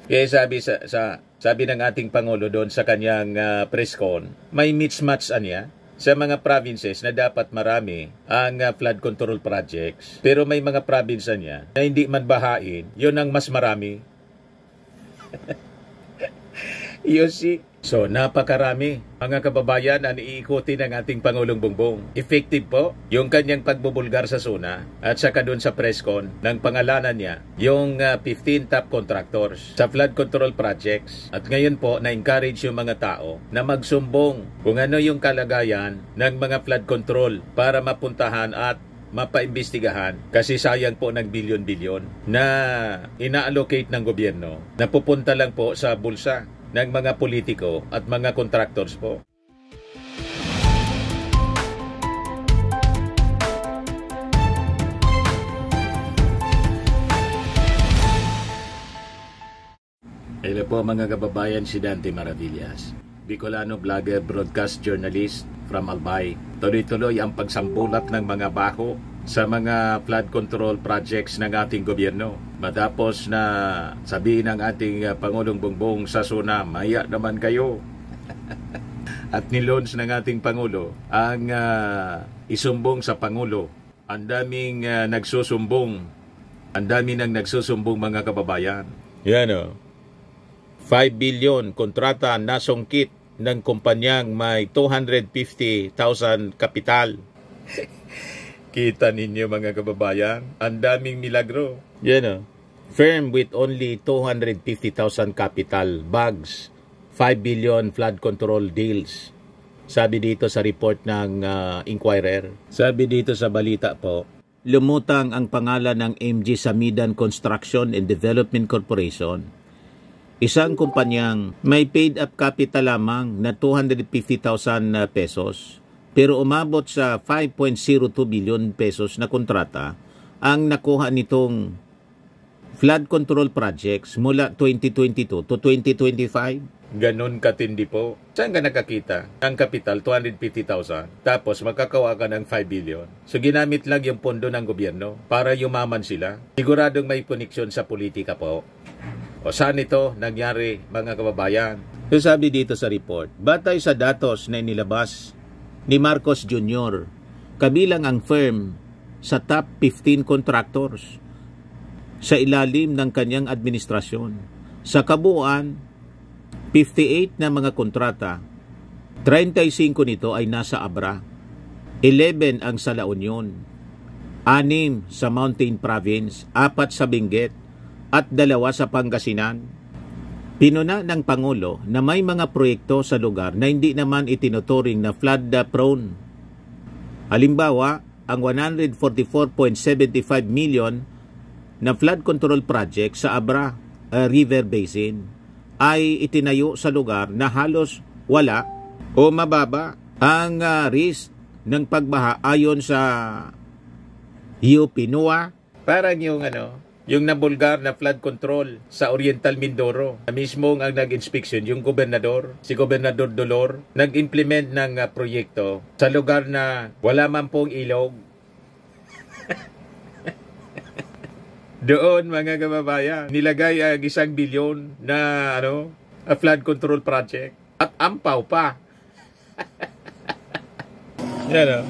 Kaya sabi ng ating Pangulo doon sa kanyang press con, may mismatch niya sa mga provinces na dapat marami ang flood control projects. Pero may mga province niya na hindi man bahain, yun ang mas marami. You see? So, napakarami mga kababayan ang iikuti ng ating Pangulong Bongbong. Effective po yung kanyang pagbubulgar sa SUNA at saka doon sa press con ng pangalanan niya yung 15 top contractors sa flood control projects. At ngayon po, na-encourage yung mga tao na magsumbong kung ano yung kalagayan ng mga flood control para mapuntahan at mapaimbestigahan kasi sayang po ng bilyon-bilyon na ina-allocate ng gobyerno na pupunta lang po sa bulsa ng mga politiko at mga contractors po. Hello po mga kababayan, si Dante Maravillas, Bicolano vlogger, broadcast journalist from Albay. Tuloy-tuloy ang pagsambulat ng mga baho sa mga flood control projects ng ating gobyerno. Matapos na sabihin ng ating Pangulong Bongbong sa SUNA, maya naman kayo. At nilons ng ating Pangulo ang isumbong sa Pangulo. Ang daming nagsusumbong. Ang dami nang nagsusumbong mga kababayan. Yan o. 5 billion kontrata nasungkit ng kumpanyang may 250,000 kapital. Kita ninyo mga kababayan, ang daming milagro. Yan o. Firm with only 250,000 capital bags, 5 billion flood control deals. Sabi dito sa report ng Inquirer. Sabi dito sa balita po, lumutang ang pangalan ng MG Samidan Construction and Development Corporation. Isang kumpanyang may paid up capital lamang na 250,000 pesos. Pero umabot sa 5.02 billion pesos na kontrata ang nakuha nitong flood control projects mula 2022 to 2025. Ganon katindi po. Saan ka nakakita? Ang kapital, 250,000. Tapos makakawa ka ng 5 billion. So ginamit lang yung pondo ng gobyerno para yumaman sila. Siguradong may koneksyon sa politika po. O saan ito nangyari mga kababayan? So sabi dito sa report, batay sa datos na inilabas ni Marcos Jr., kabilang ang firm sa top 15 contractors sa ilalim ng kanyang administrasyon. Sa kabuuan, 58 na mga kontrata, 35 nito ay nasa Abra, 11 ang sa La Union, 6 sa Mountain Province, 4 sa Benguet, at 2 sa Pangasinan. Pinuna ng Pangulo na may mga proyekto sa lugar na hindi naman itinuturing na flood prone. Halimbawa, ang 144.75 million na flood control project sa Abra River Basin ay itinayo sa lugar na halos wala o mababa ang risk ng pagbaha ayon sa UP NUA. Parang yung nabulgar na flood control sa Oriental Mindoro. Mismong ang nag-inspection, yung gobernador, si Gobernador Dolor, nag-implement ng proyekto sa lugar na wala man pong ilog. Doon mga kababayan, nilagay ang 1 bilyon na flood control project. At ampaw pa. Yan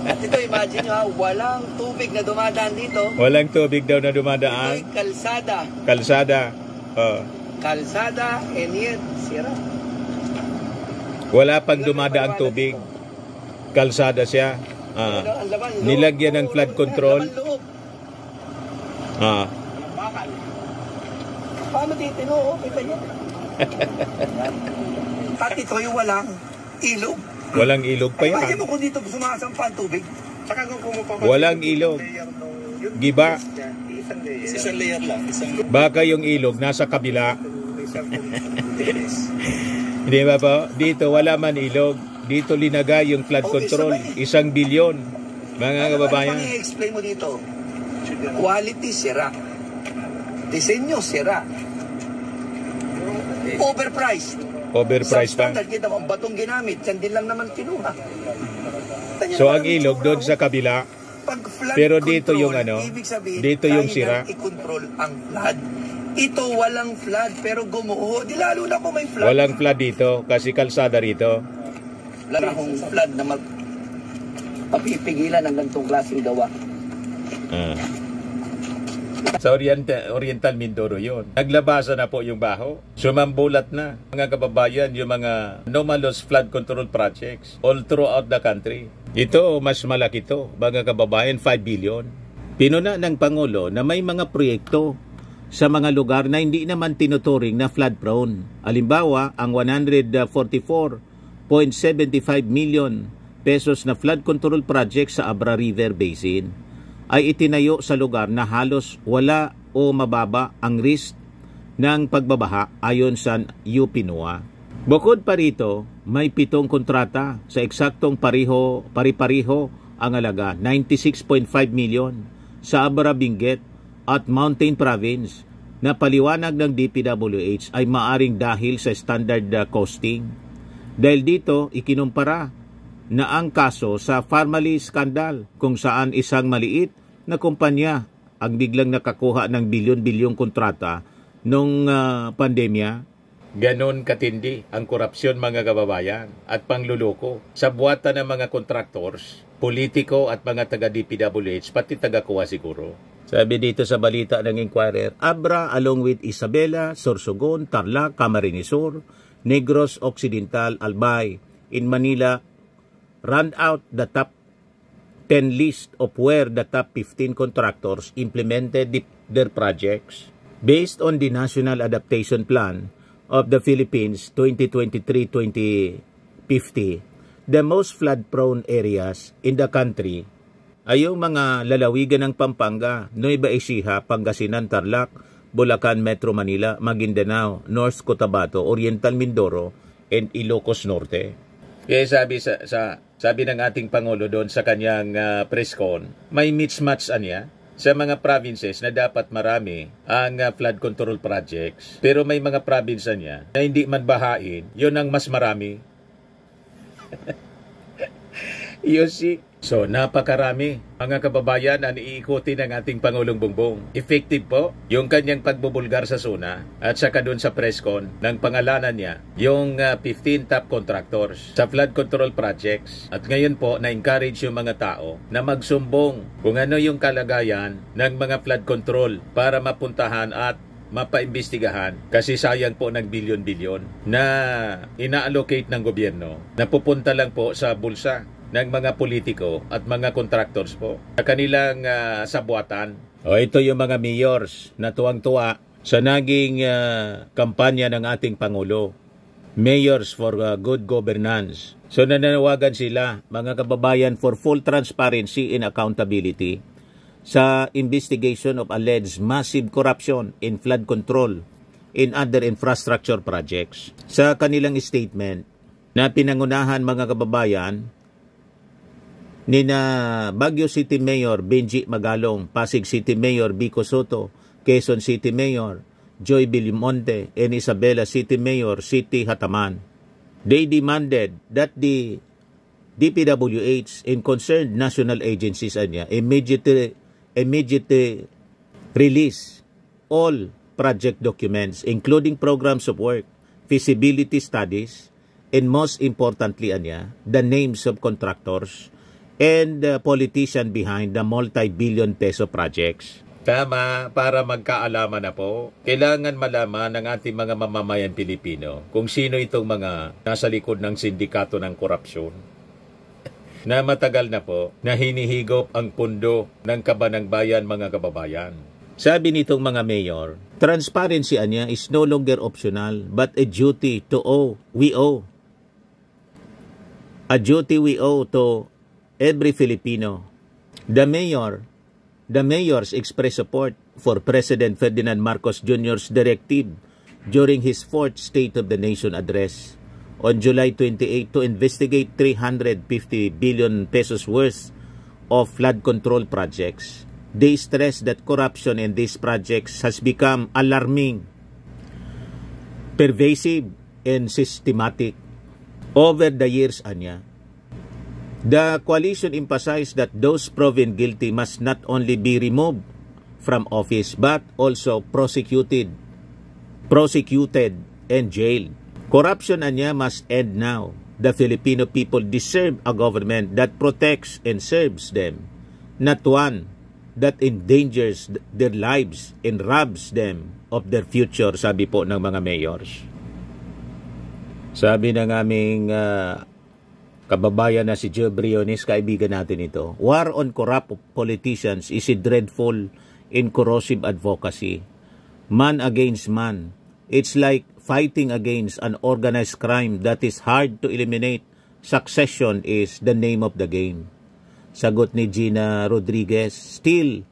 At ito, imagine nyo, walang tubig na dumadaan dito. Walang tubig daw na dumadaan. Ito'y kalsada. Kalsada. Kalsada, and yet, sira. Wala pang dumadaang tubig. Kalsada siya. Nilagyan ng flood control. Bakal. Paano titino? Kita niya. At ito'y walang ilog. Walang ilog pa yan. Bakit mo kung dito sumasampa ang tubig? Walang ilog. Giba. Isang layer lang. Baka yung ilog nasa kabila. Hindi ba po? Dito wala man ilog. Dito linagay yung flood control. 1 bilyon. Mga kababayan. Ano i-explain mo dito? Quality sira. Disenyo sira. Overpriced. Overpriced pa. Substandard, kita mo, ang batong ginamit, yan din lang naman kinuha. So ang ilog doon sa kabila. Pero dito yung ibig sabihin, dito yung sira. i-control ang flood. Ito walang flood pero gumuho. Di lalo na kung may flood. Walang flood dito kasi kalsada rito. Wala akong flood na mapipigilan ng ganitong klaseng gawa. Sa Oriental Mindoro yun. Naglabasa na po yung baho. Sumambulat na. Mga kababayan, yung mga anomalous flood control projects all throughout the country. Ito, mas malaki to. Mga kababayan, 5 billion. Pinuna ng Pangulo na may mga proyekto sa mga lugar na hindi naman tinuturing na flood prone. Halimbawa, ang 144.75 million pesos na flood control project sa Abra River Basin ay itinayo sa lugar na halos wala o mababa ang risk ng pagbabaha ayon sa UP NOAA. Bukod pa rito, may 7 kontrata sa eksaktong pari-pariho ang halaga, 96.5 million sa Abra Benguet at Mountain Province na paliwanag ng DPWH ay maaring dahil sa standard costing. Dahil dito, ikinumpara na ang kaso sa Pharmaly Scandal kung saan isang maliit na kumpanya ang biglang nakakuha ng bilyon-bilyong kontrata nung pandemya. Ganon katindi ang korupsyon mga kababayan at pangluloko sa buwatan ng mga contractors, politiko at mga taga-DPWH pati taga-kuha siguro. Sabi dito sa balita ng Inquirer, Abra along with Isabela, Sorsogon, Tarlac, Camarines Sur, Negros Occidental, Albay in Manila round out the top 10 list of where the top 15 contractors implemented their projects based on the National Adaptation Plan of the Philippines 2023-2050. The most flood-prone areas in the country ay yung mga lalawigan ng Pampanga, Nueva Ecija, Pangasinan, Tarlac, Bulacan, Metro Manila, Maguindanao, North Cotabato, Oriental Mindoro, and Ilocos Norte. Kaya sabi ng ating Pangulo doon sa kanyang press con, may mismatch anya sa mga provinces na dapat marami ang flood control projects. Pero may mga province niya na hindi man bahain, yun ang mas marami. You see? So, napakarami. Mga kababayan, ang iikuti ng ating Pangulong Bongbong. Effective po yung kanyang pagbubulgar sa SUNA at saka doon sa press con ng pangalanan niya yung 15 top contractors sa flood control projects. At ngayon po, na-encourage yung mga tao na magsumbong kung ano yung kalagayan ng mga flood control para mapuntahan at mapaimbestigahan kasi sayang po ng bilyon-bilyon na ina-allocate ng gobyerno na pupunta lang po sa bulsa ng mga politiko at mga contractors po sa kanilang sabuatan. Ito yung mga mayors na tuwang-tuwa sa naging kampanya ng ating Pangulo. Mayors for Good Governance. So nananawagan sila, mga kababayan, for full transparency and accountability sa investigation of alleged massive corruption in flood control in other infrastructure projects. Sa kanilang statement na pinangunahan, mga kababayan, nina Baguio City Mayor Benji Magalong, Pasig City Mayor Vico Soto, Quezon City Mayor Joy Bilimonte, and Isabela City Mayor City Hataman. They demanded that the DPWH and concerned national agencies immediately release all project documents including programs of work, feasibility studies, and most importantly the names of contractors and the politician behind the multi-billion peso projects. Tama, para magkaalaman na po, kailangan malaman ng ating mga mamamayan Pilipino kung sino itong mga nasa likod ng sindikato ng korupsyon na matagal na po na hinihigop ang pundo ng kabanang bayan, mga kababayan. Sabi nitong mga mayor, transparency is no longer optional but a duty we owe. A duty we owe to every Filipino. The mayors express support for President Ferdinand Marcos Jr.'s directive during his 4th State of the Nation address on July 28 to investigate 350 billion pesos worth of flood control projects. They stress that corruption in these projects has become alarming, pervasive, and systematic over the years. The coalition emphasized that those proven guilty must not only be removed from office but also prosecuted prosecuted, and jailed. Corruption anya must end now. The Filipino people deserve a government that protects and serves them, not one that endangers their lives and robs them of their future, sabi po ng mga mayors. Sabi ng aming kababayan na si Joe Briones, kaibigan natin ito, war on corrupt politicians is a dreadful and corrosive advocacy. Man against man. It's like fighting against an organized crime that is hard to eliminate. Succession is the name of the game. Sagot ni Gina Rodriguez, still,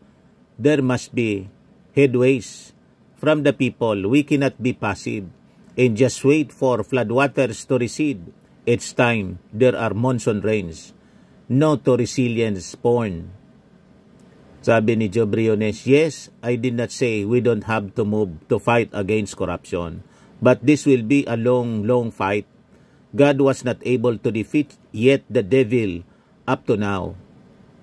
there must be headways from the people. We cannot be passive and just wait for floodwaters to recede. It's time there are monsoon rains. No to resilience porn. Sabi ni Joe Briones, yes, I did not say we don't have to move to fight against corruption. But this will be a long, long fight. God was not able to defeat yet the devil up to now.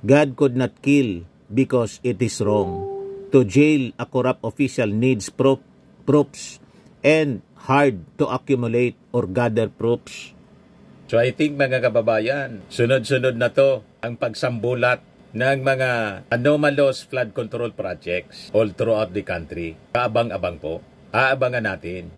God could not kill because it is wrong. To jail a corrupt official needs proofs and hard to accumulate or gather proofs. So I think mga kababayan, sunod-sunod na to ang pagsambulat ng mga anomalous flood control projects all throughout the country. Kaabang-abang po. Aabangan natin.